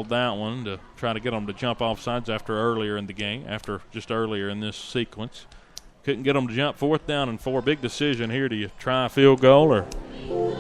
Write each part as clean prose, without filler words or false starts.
that one to try to get them to jump off sides after earlier in the game, just earlier in this sequence. Couldn't get them to jump. 4th down and 4. Big decision here. Do you try a field goal or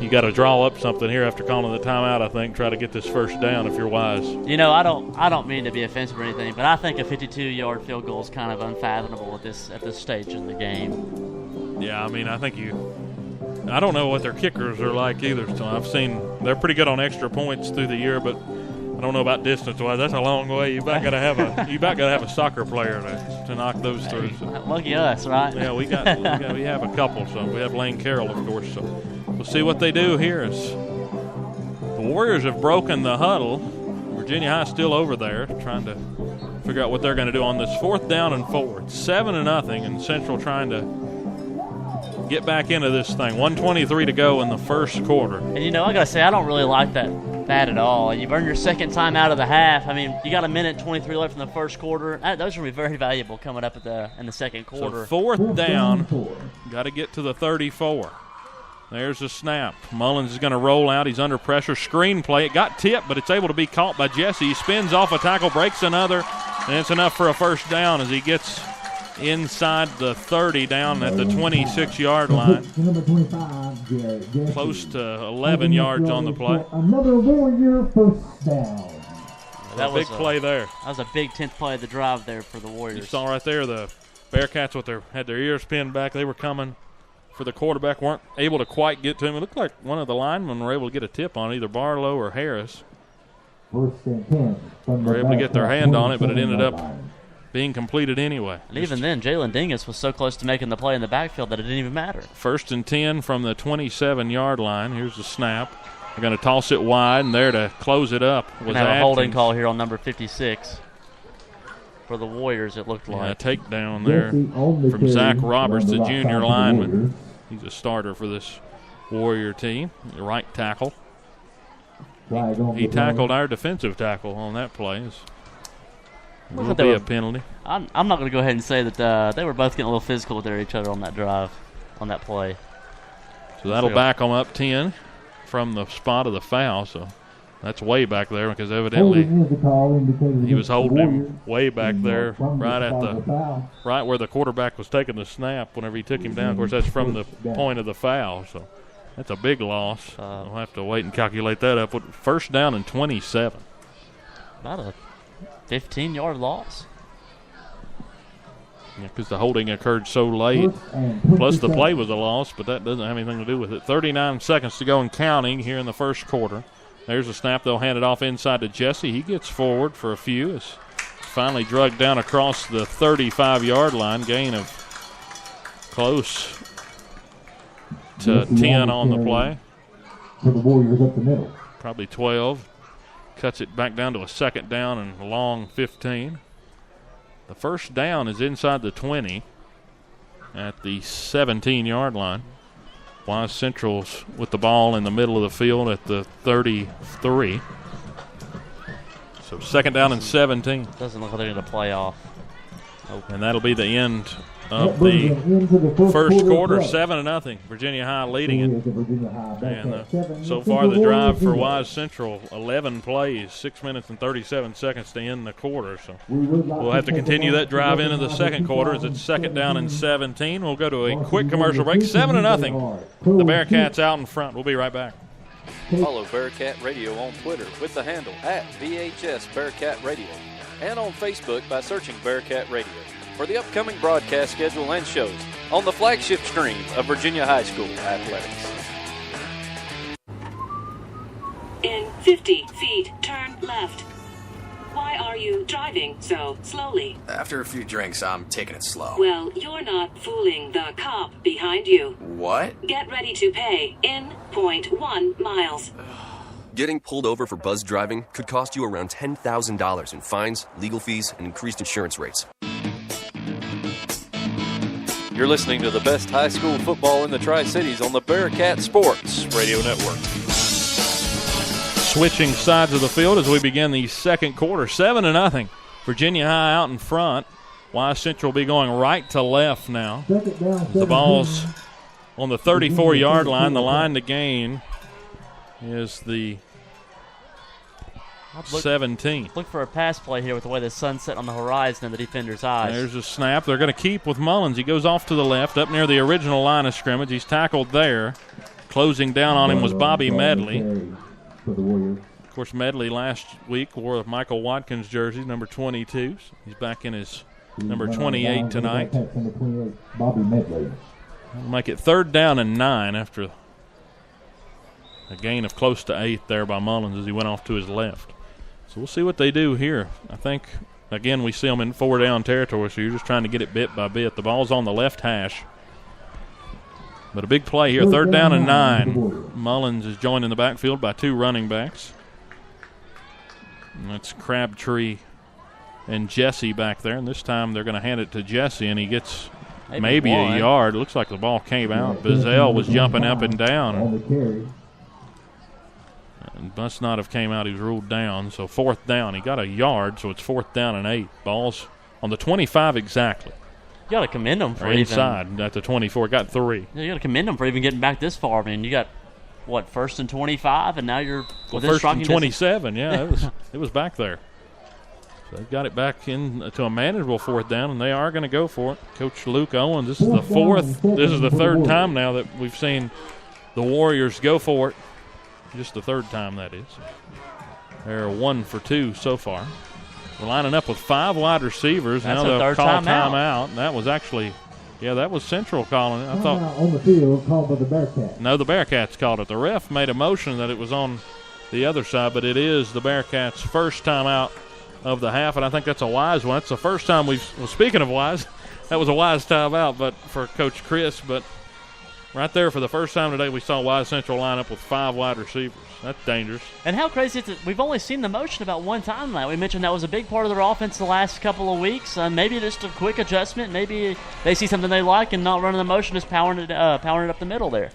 you got to draw up something here after calling the timeout, I think, try to get this first down if you're wise. You know, I don't mean to be offensive or anything, but I think a 52-yard field goal is kind of unfathomable at this stage in the game. Yeah, I mean, I don't know what their kickers are like either. So I've seen they're pretty good on extra points through the year, but I don't know about distance-wise. That's a long way. You about got to have a soccer player to knock those through. So. Lucky us, right? Yeah, we have a couple. So we have Lane Carroll, of course. So we'll see what they do here. As the Warriors have broken the huddle. Virginia High still over there, trying to figure out what they're going to do on this 4th down and 4. It's 7-0, and Central trying to get back into this thing. 1:23 to go in the first quarter. And you know, I gotta say, I don't really like that at all. You've earned your second time out of the half. I mean, you got 1:23 left in the first quarter. Those are going to be very valuable coming up in the second quarter. So 4th down, got to get to the 34. There's a snap. Mullins is going to roll out. He's under pressure. Screen play. It got tipped, but it's able to be caught by Jesse. He spins off a tackle, breaks another, and it's enough for a first down as he gets inside the 30 down at the 26-yard line. Close to 11 yards on the play. Another Warrior first down. That was a big play there. That was a big 10th play of the drive there for the Warriors. You saw right there the Bearcats had their ears pinned back. They were coming for the quarterback, weren't able to quite get to him. It looked like one of the linemen were able to get a tip on either Barlow or Harris. First and 10. Were able to get their hand on it, but it ended up being completed anyway. And even then, Jalen Dingus was so close to making the play in the backfield that it didn't even matter. 1st and 10 from the 27-yard line. Here's the snap. They're going to toss it wide, and there to close it up was Atkins. A holding call here on number 56 for the Warriors, it looked like. A takedown there from Zach Roberts, the junior lineman. He's a starter for this Warrior team, the right tackle. He tackled our defensive tackle on that play. Will be a penalty. I'm not going to go ahead and say that they were both getting a little physical with each other on that drive, on that play. So that'll back them up 10 from the spot of the foul. So that's way back there because evidently he was holding him way back there, right where the quarterback was taking the snap whenever he took him down. Of course, that's from the point of the foul. So that's a big loss. We'll have to wait and calculate that up. 1st down and 27. About a 15-yard loss. Yeah, because the holding occurred so late. Plus the play was a loss, but that doesn't have anything to do with it. 39 seconds to go and counting here in the first quarter. There's a snap. They'll hand it off inside to Jesse. He gets forward for a few. It's finally drugged down across the 35-yard line. Gain of close to 10 on the play. For the Warriors up the middle. Probably 12. Cuts it back down to a 2nd down and a long 15. The first down is inside the 20 at the 17-yard line. Wise Central's with the ball in the middle of the field at the 33. So 2nd down and 17. Doesn't look like they're going to play off. And that'll be the end of the first quarter. 7-0. Virginia High leading it. And so far the drive for Wise Central, 11 plays, 6 minutes and 37 seconds to end the quarter. So we'll have to continue that drive into the second quarter as it's 2nd down and 17. We'll go to a quick commercial break. 7-0. The Bearcats out in front. We'll be right back. Follow Bearcat Radio on Twitter with the handle @VHS Bearcat Radio and on Facebook by searching Bearcat Radio for the upcoming broadcast schedule and shows on the flagship stream of Virginia High School Athletics. In 50 feet, turn left. Why are you driving so slowly? After a few drinks, I'm taking it slow. Well, you're not fooling the cop behind you. What? Get ready to pay in 0.1 miles. Getting pulled over for buzz driving could cost you around $10,000 in fines, legal fees, and increased insurance rates. You're listening to the best high school football in the Tri-Cities on the Bearcat Sports Radio Network. Switching sides of the field as we begin the second quarter. 7-0. Virginia High out in front. Wise Central will be going right to left now. The ball's on the 34-yard line. The line to gain is the 17. Look for a pass play here with the way the sun's set on the horizon in the defender's eyes. There's a snap. They're going to keep with Mullins. He goes off to the left, up near the original line of scrimmage. He's tackled there. Closing down on him was Bobby Medley. Of course, Medley last week wore a Michael Watkins jersey, number 22. He's back in his number 28 tonight. Bobby Medley. We'll make it 3rd down and 9 after a gain of close to 8 there by Mullins as he went off to his left. So we'll see what they do here. I think, again, we see them in 4-down territory, so you're just trying to get it bit by bit. The ball's on the left hash. But a big play here, 3rd down and 9. Mullins is joined in the backfield by 2 running backs. And that's Crabtree and Jesse back there. And this time they're going to hand it to Jesse, and he gets maybe a yard. Looks like the ball came out. Bazell was jumping up and down. And must not have came out. He was ruled down. So 4th down. He got a yard, so it's 4th down and 8. Ball's on the 25 exactly. You got to commend them for inside at the 24. Got 3. You got to commend them for even getting back this far. I mean, you got, 1st and 25, and now you're within 1st and 27. Yeah, it was back there. So they've got it back in to a manageable 4th down, and they are going to go for it. Coach Luke Owens, this is the 3rd time now that we've seen the Warriors go for it. Just the 3rd time, that is. They're 1 for 2 so far. We're lining up with 5 wide receivers. That's now they'll call timeout. That was actually, that was Central calling it. I thought on the field called by the Bearcats. No, the Bearcats called it. The ref made a motion that it was on the other side, but it is the Bearcats' first timeout of the half, and I think that's a wise one. It's the first time speaking of wise, that was a wise timeout, but for Coach Chris, but right there for the first time today we saw Wise Central line up with 5 wide receivers. That's dangerous. And how crazy is it? We've only seen the motion about one time now. We mentioned that was a big part of their offense the last couple of weeks. Maybe just a quick adjustment. Maybe they see something they like and not running the motion, just powering it up the middle there.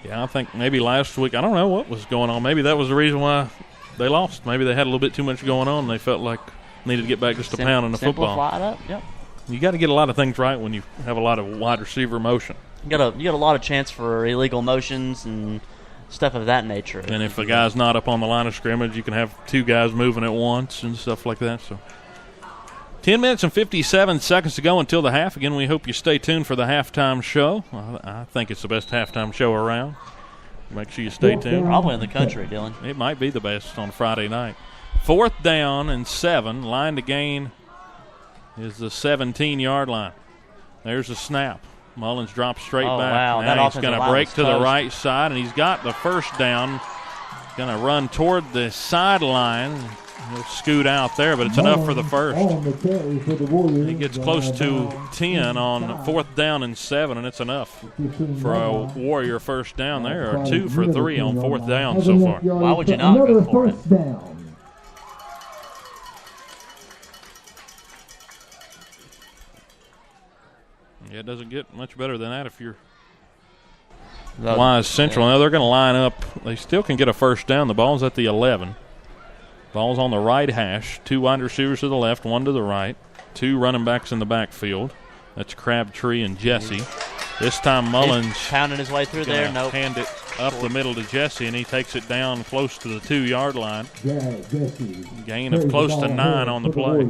Yeah, I think maybe last week, I don't know what was going on. Maybe that was the reason why they lost. Maybe they had a little bit too much going on. They felt like needed to get back just a pound in the football. Simplify it up, yep. You got to get a lot of things right when you have a lot of wide receiver motion. You got a lot of chance for illegal motions and stuff of that nature. And if a guy's not up on the line of scrimmage, you can have 2 guys moving at once and stuff like that. So 10 minutes and 57 seconds to go until the half. Again, we hope you stay tuned for the halftime show. I think it's the best halftime show around. Make sure you stay tuned. Probably in the country, Dylan. It might be the best on Friday night. 4th down and 7. Line to gain is the 17-yard line. There's a snap. Mullins drops straight back. Wow. Now he's going to break to the right side, and he's got the first down. Going to run toward the sideline. He'll scoot out there, but it's enough for the first. He gets close to 10 on 4th down and 7, and it's enough for a Warrior first down there, or 2 for 3 on 4th down so far. Why would you not go for it? Yeah, it doesn't get much better than that if you're Wise Central. Now they're going to line up. They still can get a first down. The ball's at the 11. Ball's on the right hash. 2 wide receivers to the left, 1 to the right. 2 running backs in the backfield. That's Crabtree and Jesse. This time Mullins he's pounding his way through there. Nope. Hand it up the middle to Jesse, and he takes it down close to the 2-yard line. Gain of close to 9 on the play.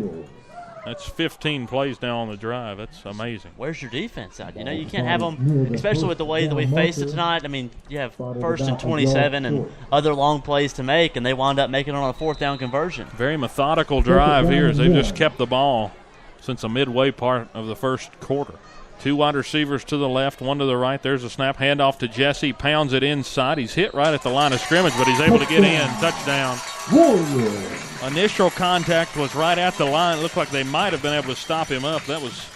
That's 15 plays now on the drive. That's amazing. Where's your defense at? You know, you can't have them, especially with the way that we faced it tonight. I mean, you have 1st and 27 and other long plays to make, and they wound up making it on a 4th down conversion. Very methodical drive here as they've just kept the ball since the midway part of the first quarter. 2 wide receivers to the left, 1 to the right. There's a snap. Handoff to Jesse. Pounds it inside. He's hit right at the line of scrimmage, but he's able to get in. Touchdown. Initial contact was right at the line. It looked like they might have been able to stop him up. That was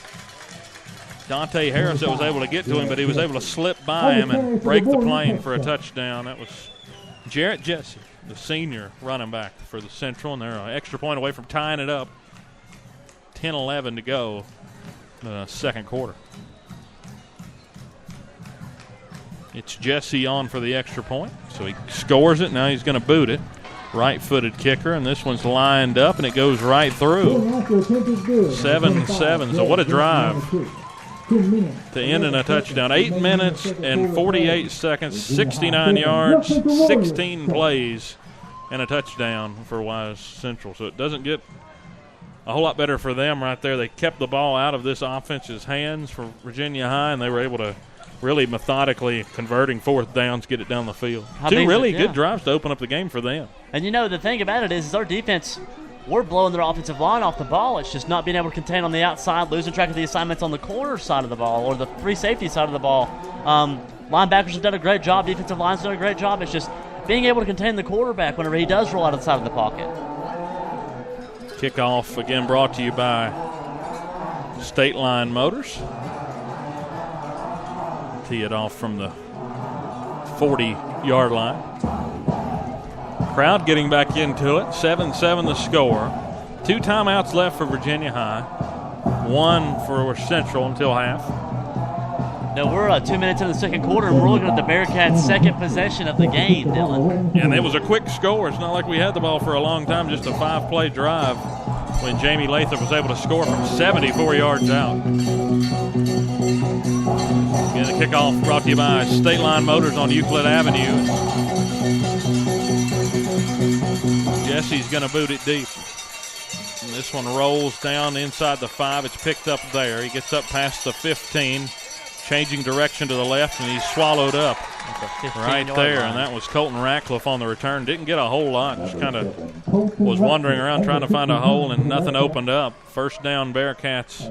Dante Harris that was able to get to him, but he was able to slip by him and break the plane for a touchdown. That was Jarrett Jesse, the senior running back for the Central, and they're an extra point away from tying it up. 10-11 to go in the second quarter. It's Jesse on for the extra point, so he scores it. Now he's going to boot it. Right-footed kicker, and this one's lined up, and it goes right through. 7-7, so what a drive to end in a touchdown. 8 minutes and 48 seconds, 69 yards, 16 plays and a touchdown for Wise Central. So it doesn't get a whole lot better for them right there. They kept the ball out of this offense's hands for Virginia High, and they were able to really methodically converting fourth downs, get it down the field. Two really good drives to open up the game for them. And, the thing about it is our defense, we're blowing their offensive line off the ball. It's just not being able to contain on the outside, losing track of the assignments on the corner side of the ball or the free safety side of the ball. Linebackers have done a great job. Defensive line's done a great job. It's just being able to contain the quarterback whenever he does roll out of the side of the pocket. Kickoff, again, brought to you by State Line Motors. Tee it off from the 40-yard line. Crowd getting back into it. 7-7 the score. 2 timeouts left for Virginia High. 1 for Central until half. Now we're 2 minutes into the second quarter, and we're looking at the Bearcats' second possession of the game, Dylan. And it was a quick score. It's not like we had the ball for a long time, just a 5-play drive when Jamie Lathrop was able to score from 74 yards out. Again, the kickoff brought to you by State Line Motors on Euclid Avenue. Jesse's going to boot it deep. And this one rolls down inside the 5. It's picked up there. He gets up past the 15, changing direction to the left, and he's swallowed up right there. And that was Colton Ratcliffe on the return. Didn't get a whole lot. Just kind of was wandering around trying to find a hole, and nothing opened up. First down, Bearcats.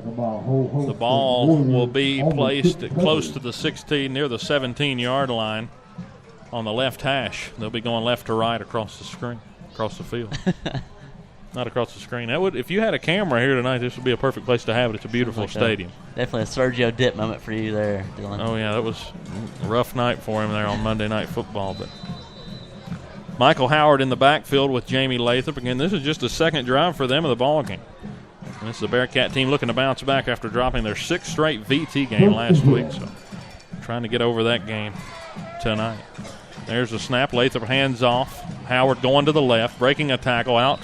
The ball will be placed close to the 16, near the 17-yard line on the left hash. They'll be going left to right across the screen, across the field. Not across the screen. That would, if you had a camera here tonight, this would be a perfect place to have it. It's a beautiful stadium. Definitely a Sergio Dip moment for you there, Dylan. Oh, yeah, that was a rough night for him there on Monday Night Football. But Michael Howard in the backfield with Jamie Lathrop. Again, this is just the second drive for them of the ball game. And this is the Bearcat team looking to bounce back after dropping their 6th straight VT game last week. So trying to get over that game tonight. There's the snap. Lathrop hands off. Howard going to the left, breaking a tackle out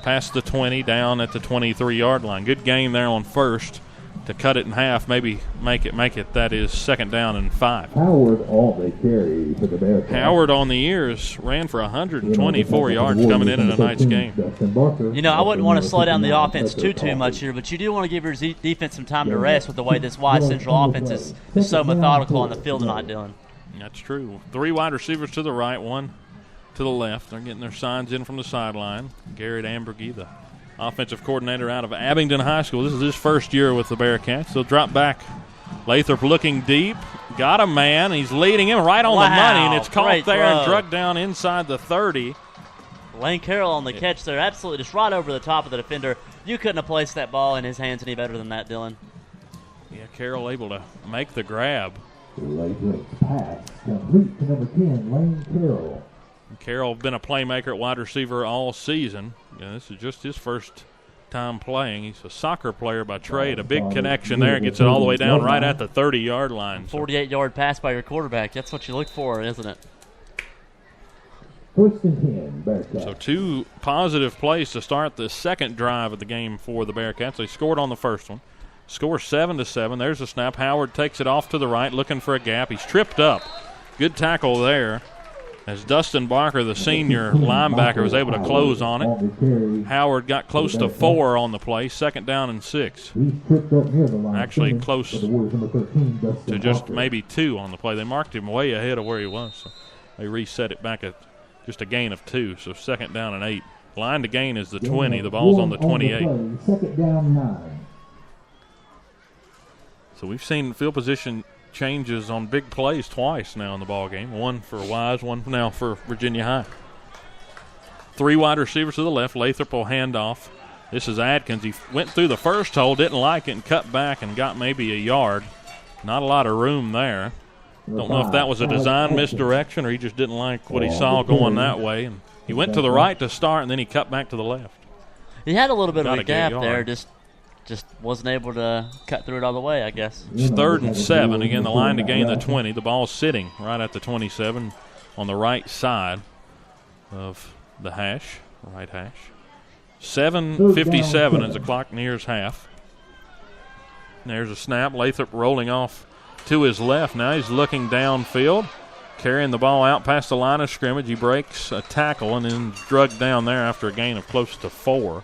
past the 20, down at the 23-yard line. Good game there on first to cut it in half, maybe make it. That is 2nd down and 5. Howard all they carry for the Bearcats. Howard on the years ran for 124 yards coming in tonight's game. I wouldn't want to slow down the offense too much here, but you do want to give your defense some time to rest with the way this Wise Central offense is so methodical on the field tonight, Dylan. That's true. 3 wide receivers to the right, 1 to the left. They're getting their signs in from the sideline. Garrett Ambergy, the offensive coordinator out of Abingdon High School. This is his first year with the Bearcats. They'll drop back. Lathrop looking deep. Got a man. He's leading him right on the money, and it's caught there and drugged down inside the 30. Lane Carroll on the catch there. Absolutely just right over the top of the defender. You couldn't have placed that ball in his hands any better than that, Dylan. Yeah, Carroll able to make the grab. Lathrop pass complete to number 10, Lane Carroll. Carroll been a playmaker at wide receiver all season. This is just his first time playing. He's a soccer player by trade. A big connection there. Gets it all the way down right at the 30-yard line. 48-yard pass by your quarterback. That's what you look for, isn't it? 1st and 10, Bearcats. So 2 positive plays to start the second drive of the game for the Bearcats. They scored on the first one. Score 7-7. There's a snap. Howard takes it off to the right, looking for a gap. He's tripped up. Good tackle there, as Dustin Barker, the senior linebacker, was able to close on it. Howard got close to 4 on the play, 2nd down and 6. Actually close to just maybe 2 on the play. They marked him way ahead of where he was. So they reset it back at just a gain of 2, so 2nd down and 8. Line to gain is the 20. The ball's on the 28. 2nd down 9. So we've seen field position changes on big plays twice now in the ball game. 1 for Wise, 1 now for Virginia High. 3 wide receivers to the left. Lathrop will hand off. This is Adkins. He went through the first hole, didn't like it, and cut back and got maybe a yard. Not a lot of room there. Don't know if that was a design misdirection or he just didn't like what he saw going that way. And he went to the right to start, and then he cut back to the left. He had a little bit of a gap there, just wasn't able to cut through it all the way, I guess. It's 3rd and 7. Again, the line to gain the 20. The ball's sitting right at the 27 on the right side of the hash, right hash. 7:57 as the clock nears half. And there's a snap. Lathrop rolling off to his left. Now he's looking downfield. carrying the ball out past the line of scrimmage. He breaks a tackle and then drugged down there after a gain of close to 4.